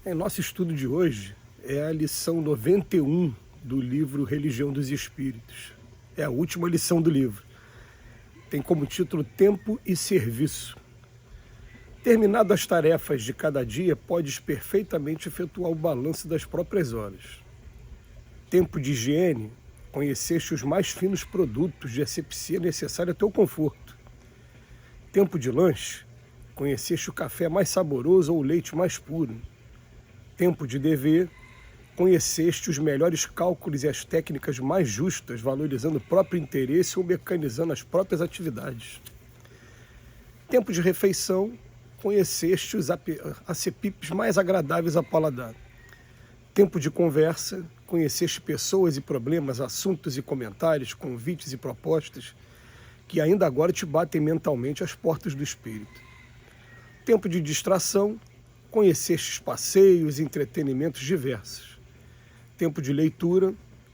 Nosso estudo de hoje é a lição 91 do livro Religião dos Espíritos. É a última lição do livro. Tem como título Tempo e Serviço. Terminado as tarefas de cada dia, podes perfeitamente efetuar o balanço das próprias horas. Tempo de higiene, conheceste os mais finos produtos de asepsia necessária ao teu conforto. Tempo de lanche, conheceste o café mais saboroso ou o leite mais puro. Tempo de dever, conheceste os melhores cálculos e as técnicas mais justas, valorizando o próprio interesse ou mecanizando as próprias atividades. Tempo de refeição, conheceste os acepipes mais agradáveis ao paladar. Tempo de conversa, conheceste pessoas e problemas, assuntos e comentários, convites e propostas que ainda agora te batem mentalmente às portas do espírito. Tempo de distração, conheceste passeios e entretenimentos diversos. Tempo de leitura,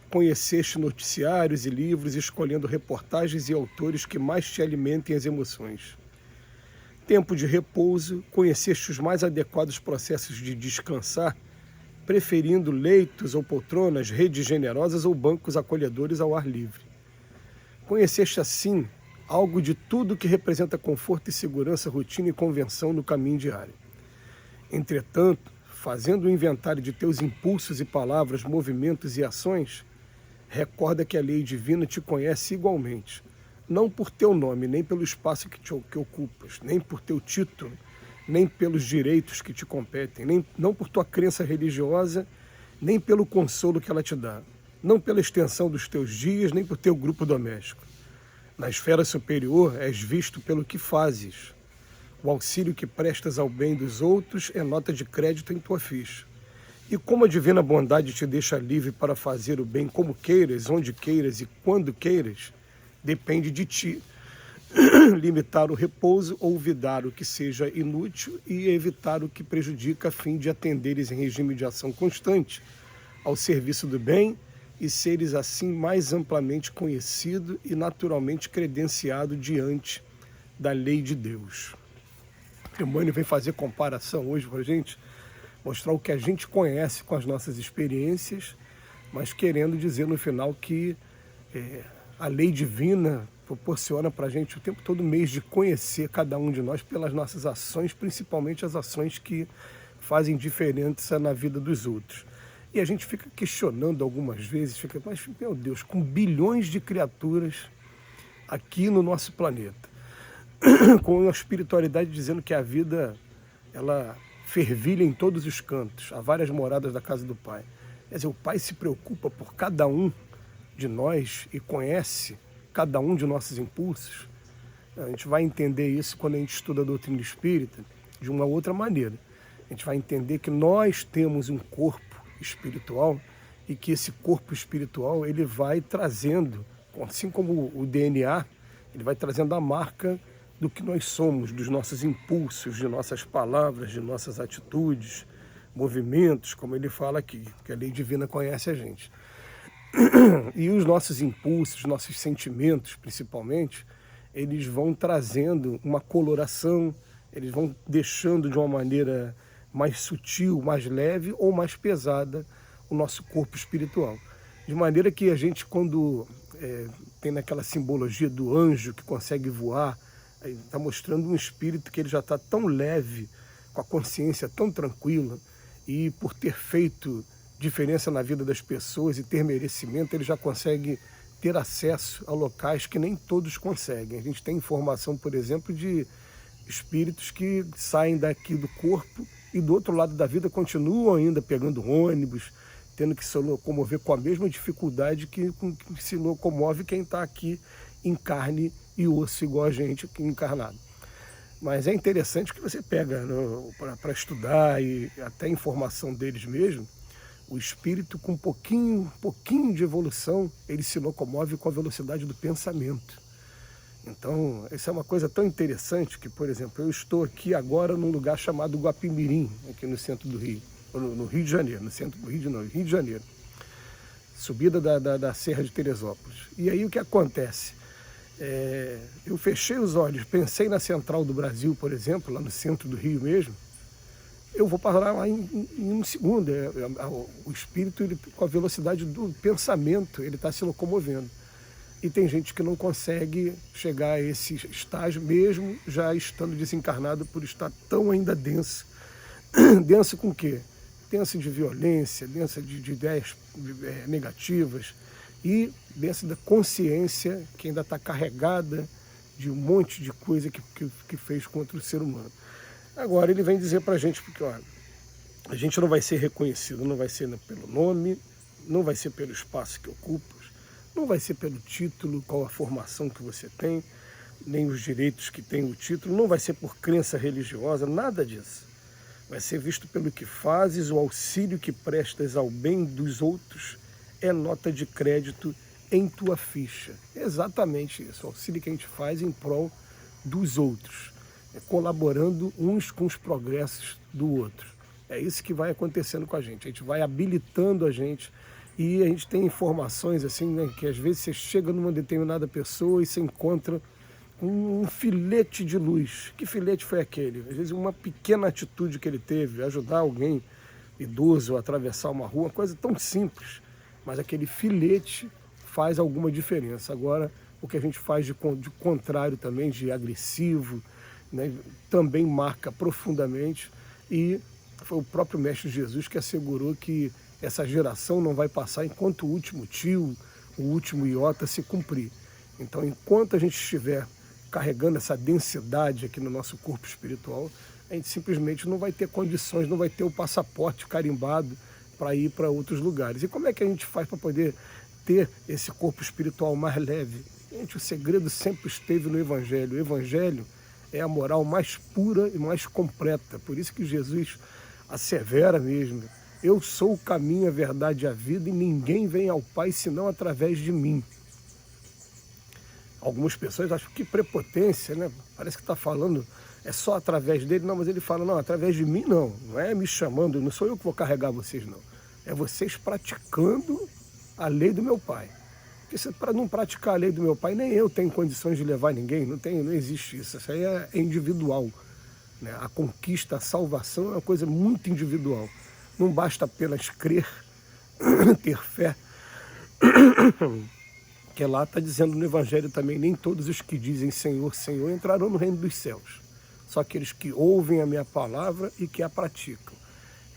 conheceste noticiários e livros, escolhendo reportagens e autores que mais te alimentem as emoções. Tempo de repouso, conheceste os mais adequados processos de descansar, preferindo leitos ou poltronas, redes generosas ou bancos acolhedores ao ar livre. Conheceste assim algo de tudo que representa conforto e segurança, rotina e convenção no caminho diário. Entretanto, fazendo o inventário de teus impulsos e palavras, movimentos e ações, recorda que a lei divina te conhece igualmente, não por teu nome, nem pelo espaço que ocupas, nem por teu título, nem pelos direitos que te competem, não por tua crença religiosa, nem pelo consolo que ela te dá, não pela extensão dos teus dias, nem por teu grupo doméstico. Na esfera superior, és visto pelo que fazes. O auxílio que prestas ao bem dos outros é nota de crédito em tua ficha. E como a divina bondade te deixa livre para fazer o bem como queiras, onde queiras e quando queiras, depende de ti limitar o repouso, olvidar o que seja inútil e evitar o que prejudica, a fim de atenderes em regime de ação constante ao serviço do bem e seres assim mais amplamente conhecido e naturalmente credenciado diante da lei de Deus. Emmanuel vem fazer comparação hoje para a gente, mostrar o que a gente conhece com as nossas experiências, mas querendo dizer no final que a lei divina proporciona para a gente o tempo todo mês de conhecer cada um de nós pelas nossas ações, principalmente as ações que fazem diferença na vida dos outros. E a gente fica questionando algumas vezes, mas meu Deus, com bilhões de criaturas aqui no nosso planeta, com a espiritualidade dizendo que a vida, ela fervilha em todos os cantos, há várias moradas da casa do Pai. Quer dizer, o Pai se preocupa por cada um de nós e conhece cada um de nossos impulsos. A gente vai entender isso quando a gente estuda a doutrina espírita de uma outra maneira. A gente vai entender que nós temos um corpo espiritual e que esse corpo espiritual ele vai trazendo, assim como o DNA, ele vai trazendo a marca do que nós somos, dos nossos impulsos, de nossas palavras, de nossas atitudes, movimentos, como ele fala aqui, que a lei divina conhece a gente. E os nossos impulsos, nossos sentimentos, principalmente, eles vão trazendo uma coloração, eles vão deixando de uma maneira mais sutil, mais leve ou mais pesada o nosso corpo espiritual. De maneira que a gente, quando tem naquela simbologia do anjo que consegue voar, está mostrando um espírito que ele já está tão leve, com a consciência tão tranquila, e por ter feito diferença na vida das pessoas e ter merecimento, ele já consegue ter acesso a locais que nem todos conseguem. A gente tem informação, por exemplo, de espíritos que saem daqui do corpo e do outro lado da vida continuam ainda pegando ônibus, tendo que se locomover com a mesma dificuldade que se locomove quem está aqui em carne e osso, igual a gente aqui encarnado. Mas é interessante que você pega para estudar e até a informação deles mesmo, o espírito com um pouquinho de evolução, ele se locomove com a velocidade do pensamento. Então, isso é uma coisa tão interessante que, por exemplo, eu estou aqui agora num lugar chamado Guapimirim, aqui no centro do Rio, no Rio de Janeiro, no centro do Rio de Janeiro, subida da Serra de Teresópolis. E aí o que acontece? Eu fechei os olhos, pensei na Central do Brasil, por exemplo, lá no centro do Rio mesmo, eu vou parar lá em um segundo. O espírito, ele, com a velocidade do pensamento, ele está se locomovendo. E tem gente que não consegue chegar a esse estágio, mesmo já estando desencarnado, por estar tão ainda denso. Denso com o quê? Denso de violência, denso de ideias negativas e denso da consciência que ainda está carregada de um monte de coisa que fez contra o ser humano. Agora ele vem dizer para a gente, porque olha, a gente não vai ser reconhecido, não vai ser pelo nome, não vai ser pelo espaço que ocupa, não vai ser pelo título, qual a formação que você tem, nem os direitos que tem o título, não vai ser por crença religiosa, nada disso. Vai ser visto pelo que fazes, o auxílio que prestas ao bem dos outros é nota de crédito em tua ficha. É exatamente isso, o auxílio que a gente faz em prol dos outros, colaborando uns com os progressos do outro. É isso que vai acontecendo com a gente vai habilitando a gente e a gente tem informações assim, né, que às vezes você chega numa determinada pessoa e você encontra um filete de luz. Que filete foi aquele? Às vezes uma pequena atitude que ele teve, ajudar alguém idoso a atravessar uma rua, uma coisa tão simples, mas aquele filete faz alguma diferença. Agora, o que a gente faz de contrário também, de agressivo, né, também marca profundamente, e foi o próprio Mestre Jesus que assegurou que essa geração não vai passar enquanto o último tio, o último iota se cumprir. Então, enquanto a gente estiver carregando essa densidade aqui no nosso corpo espiritual, a gente simplesmente não vai ter condições, não vai ter o passaporte carimbado para ir para outros lugares. E como é que a gente faz para poder ter esse corpo espiritual mais leve? Gente, o segredo sempre esteve no Evangelho. O Evangelho é a moral mais pura e mais completa. Por isso que Jesus assevera mesmo: eu sou o caminho, a verdade e a vida, e ninguém vem ao Pai senão através de mim. Algumas pessoas acham que prepotência, né? Parece que está falando é só através dele. Não, mas ele fala, não, através de mim não. Não é me chamando, não sou eu que vou carregar vocês, não. É vocês praticando a lei do meu Pai. Porque para não praticar a lei do meu Pai, nem eu tenho condições de levar ninguém, não existe isso. Isso aí é individual, né? A conquista, a salvação é uma coisa muito individual. Não basta apenas crer, ter fé, que lá está dizendo no Evangelho também, nem todos os que dizem Senhor, Senhor entrarão no reino dos céus, só aqueles que ouvem a minha palavra e que a praticam.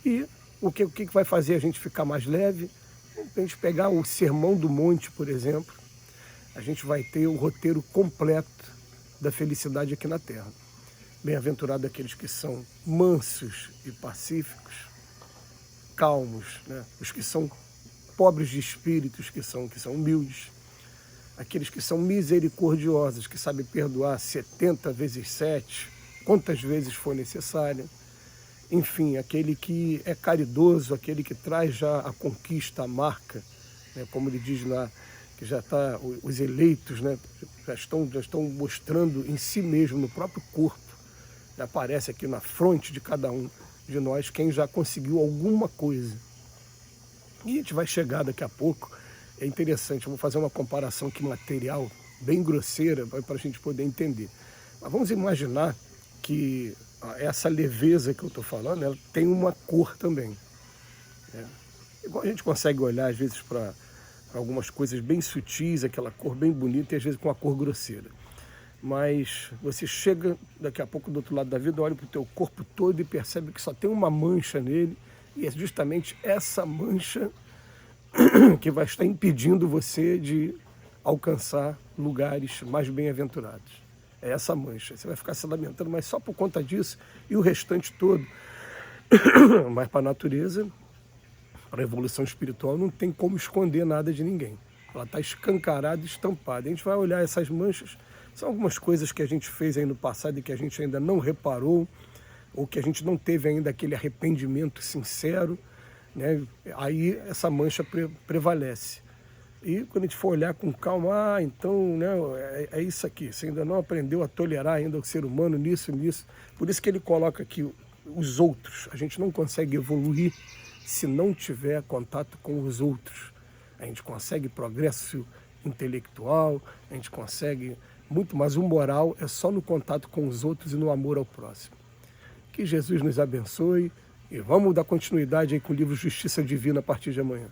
E o que vai fazer a gente ficar mais leve? A gente pegar o Sermão do Monte, por exemplo, a gente vai ter o roteiro completo da felicidade aqui na Terra. Bem-aventurado aqueles que são mansos e pacíficos, calmos, né? Os que são pobres de espíritos, que são humildes, aqueles que são misericordiosos, que sabem perdoar 70 vezes 7, quantas vezes for necessário. Enfim, aquele que é caridoso, aquele que traz já a conquista, a marca, né? Como ele diz lá, que já está, os eleitos, né? já estão mostrando em si mesmo, no próprio corpo, já aparece aqui na fronte de cada um de nós quem já conseguiu alguma coisa. E a gente vai chegar daqui a pouco. É interessante, eu vou fazer uma comparação aqui material, bem grosseira, para a gente poder entender. Mas vamos imaginar que essa leveza que eu estou falando, ela tem uma cor também. Né? Igual a gente consegue olhar, às vezes, para algumas coisas bem sutis, aquela cor bem bonita, e às vezes com a cor grosseira. Mas você chega daqui a pouco do outro lado da vida, olha para o teu corpo todo e percebe que só tem uma mancha nele, e é justamente essa mancha que vai estar impedindo você de alcançar lugares mais bem-aventurados. É essa mancha. Você vai ficar se lamentando, mas só por conta disso, e o restante todo. Mas para a natureza, para a evolução espiritual, não tem como esconder nada de ninguém. Ela está escancarada, estampada. A gente vai olhar essas manchas, são algumas coisas que a gente fez aí no passado e que a gente ainda não reparou, ou que a gente não teve ainda aquele arrependimento sincero, né? Aí essa mancha prevalece. E quando a gente for olhar com calma, então, né, é isso aqui, você ainda não aprendeu a tolerar ainda o ser humano nisso. Por isso que ele coloca aqui os outros. A gente não consegue evoluir se não tiver contato com os outros. A gente consegue progresso intelectual, a gente consegue muito, mas o moral é só no contato com os outros e no amor ao próximo. Que Jesus nos abençoe, E vamos dar continuidade aí com o livro Justiça Divina a partir de amanhã.